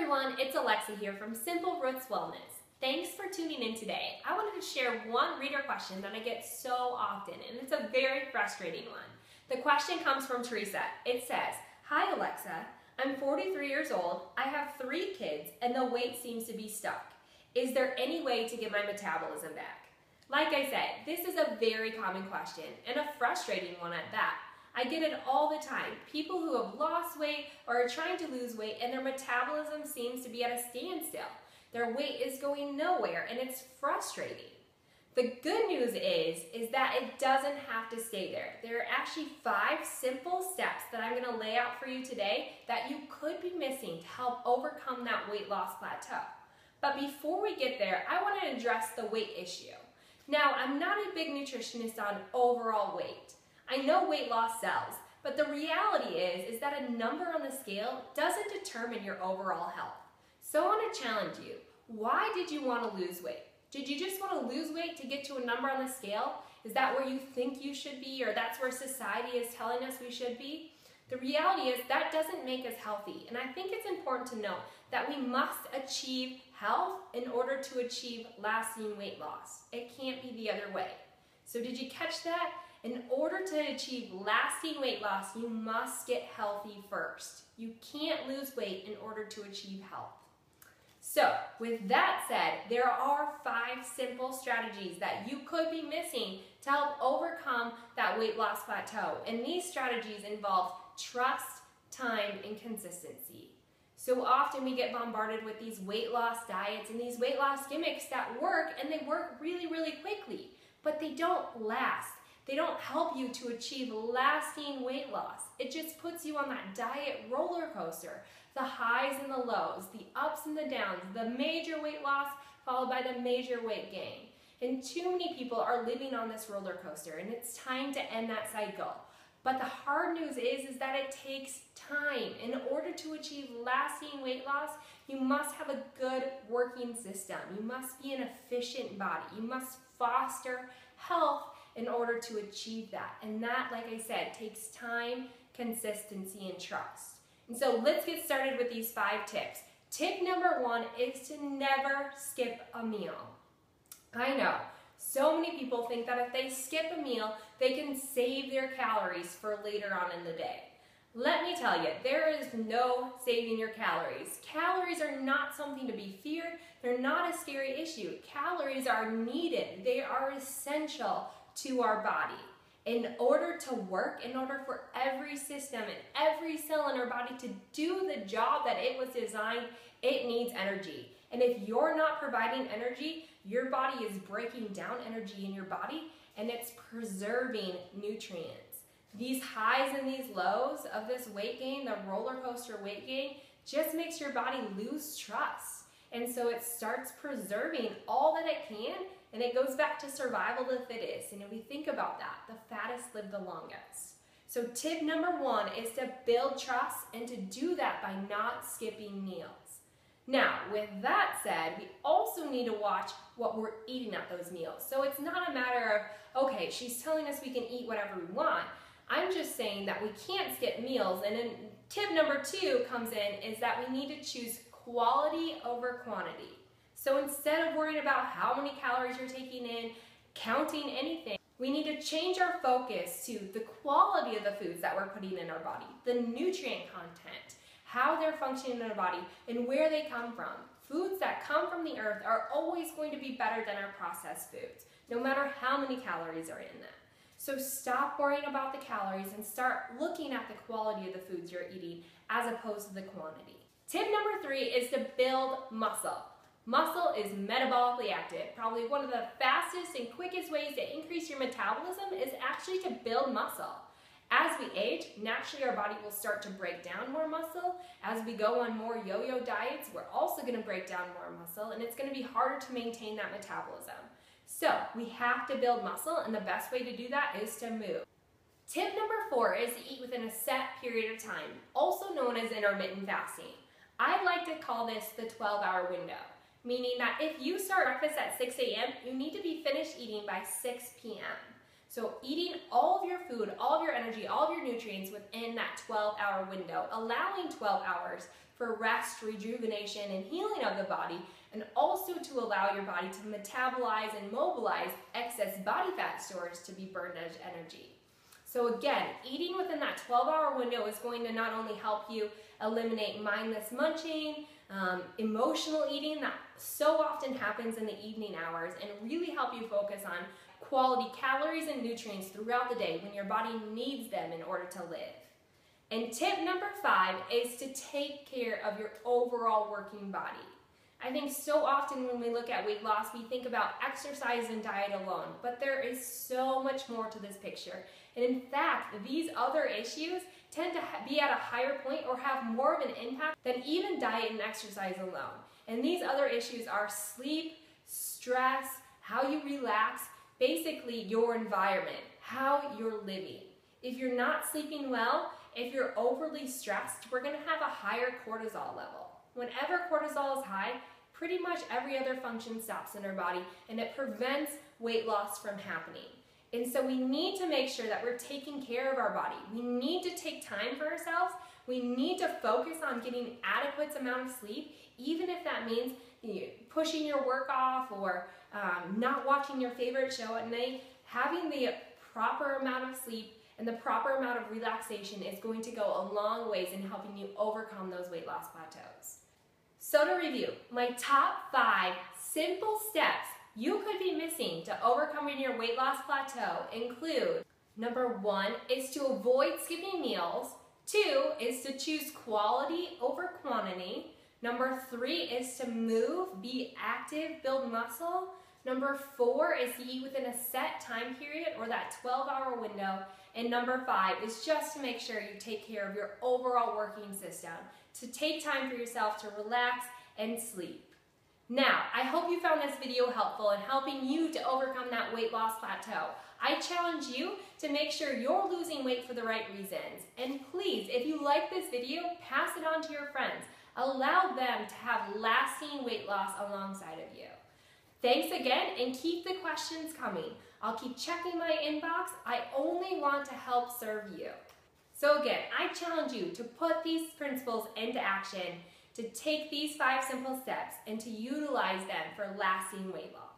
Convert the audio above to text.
everyone, it's Alexa here from Simple Roots Wellness. Thanks for tuning in today. I wanted to share one reader question that I get so often, and it's a very frustrating one. The question comes from Teresa. It says, "Hi Alexa, I'm 43 years old, I have 3 kids, and the weight seems to be stuck. Is there any way to get my metabolism back?" Like I said, this is a very common question, and a frustrating one at that. I get it all the time. People who have lost weight or are trying to lose weight and their metabolism seems to be at a standstill. Their weight is going nowhere and it's frustrating. The good news is that it doesn't have to stay there. There are actually 5 simple steps that I'm going to lay out for you today that you could be missing to help overcome that weight loss plateau. But before we get there, I want to address the weight issue. Now, I'm not a big nutritionist on overall weight. I know weight loss sells, but the reality is that a number on the scale doesn't determine your overall health. So I want to challenge you. Why did you want to lose weight? Did you just want to lose weight to get to a number on the scale? Is that where you think you should be, or that's where society is telling us we should be? The reality is that doesn't make us healthy, and I think it's important to note that we must achieve health in order to achieve lasting weight loss. It can't be the other way. So did you catch that? In order to achieve lasting weight loss, you must get healthy first. You can't lose weight in order to achieve health. So, with that said, there are 5 simple strategies that you could be missing to help overcome that weight loss plateau. And these strategies involve trust, time, and consistency. So often we get bombarded with these weight loss diets and these weight loss gimmicks that work, and they work really, really quickly, but they don't last. They don't help you to achieve lasting weight loss. It just puts you on that diet roller coaster. The highs and the lows, the ups and the downs, the major weight loss followed by the major weight gain. And too many people are living on this roller coaster, and it's time to end that cycle. But the hard news is that it takes time. In order to achieve lasting weight loss, you must have a good working system. You must be an efficient body. You must foster health in order to achieve that. And that, like I said, takes time, consistency, and trust. And so let's get started with these 5 tips. Tip number 1 is to never skip a meal. I know, so many people think that if they skip a meal, they can save their calories for later on in the day. Let me tell you, there is no saving your calories. Calories are not something to be feared. They're not a scary issue. Calories are needed. They are essential to our body. In order to work, in order for every system and every cell in our body to do the job that it was designed, it needs energy. And if you're not providing energy, your body is breaking down energy in your body and it's preserving nutrients. These highs and these lows of this weight gain, the roller coaster weight gain, just makes your body lose trust. And so it starts preserving all that it can, and it goes back to survival of the fittest. And if we think about that, the fattest live the longest. So tip number 1 is to build trust, and to do that by not skipping meals. Now, with that said, we also need to watch what we're eating at those meals. So it's not a matter of, okay, she's telling us we can eat whatever we want. I'm just saying that we can't skip meals. And then tip number 2 comes in is that we need to choose quality over quantity. So instead of worrying about how many calories you're taking in, counting anything, we need to change our focus to the quality of the foods that we're putting in our body, the nutrient content, how they're functioning in our body, and where they come from. Foods that come from the earth are always going to be better than our processed foods, no matter how many calories are in them. So stop worrying about the calories and start looking at the quality of the foods you're eating as opposed to the quantity. Tip number 3 is to build muscle. Muscle is metabolically active. Probably one of the fastest and quickest ways to increase your metabolism is actually to build muscle. As we age, naturally our body will start to break down more muscle. As we go on more yo-yo diets, we're also going to break down more muscle, and it's going to be harder to maintain that metabolism. So we have to build muscle, and the best way to do that is to move. Tip number 4 is to eat within a set period of time, also known as intermittent fasting. I like to call this the 12-hour window, meaning that if you start breakfast at 6 a.m., you need to be finished eating by 6 p.m. So eating all of your food, all of your energy, all of your nutrients within that 12-hour window, allowing 12 hours for rest, rejuvenation, and healing of the body, and also to allow your body to metabolize and mobilize excess body fat stores to be burned as energy. So again, eating within that 12-hour window is going to not only help you eliminate mindless munching, emotional eating that so often happens in the evening hours, and really help you focus on quality calories and nutrients throughout the day when your body needs them in order to live. And tip number 5 is to take care of your overall working body. I think so often when we look at weight loss, we think about exercise and diet alone, but there is so much more to this picture. And in fact, these other issues tend to be at a higher point or have more of an impact than even diet and exercise alone. And these other issues are sleep, stress, how you relax, basically your environment, how you're living. If you're not sleeping well, if you're overly stressed, we're going to have a higher cortisol level. Whenever cortisol is high, pretty much every other function stops in our body, and it prevents weight loss from happening. And so we need to make sure that we're taking care of our body. We need to take time for ourselves. We need to focus on getting adequate amount of sleep, even if that means pushing your work off or not watching your favorite show at night. Having the proper amount of sleep and the proper amount of relaxation is going to go a long ways in helping you overcome those weight loss plateaus. So to review, my top 5 simple steps you could be missing to overcoming your weight loss plateau include: number 1 is to avoid skipping meals. 2 is to choose quality over quantity. Number 3 is to move, be active, build muscle. Number 4 is to eat within a set time period or that 12-hour window. And number 5 is just to make sure you take care of your overall working system, to take time for yourself to relax and sleep. Now, I hope you found this video helpful in helping you to overcome that weight loss plateau. I challenge you to make sure you're losing weight for the right reasons. And please, if you like this video, pass it on to your friends. Allow them to have lasting weight loss alongside of you. Thanks again, and keep the questions coming. I'll keep checking my inbox. I only want to help serve you. So again, I challenge you to put these principles into action, to take these 5 simple steps and to utilize them for lasting weight loss.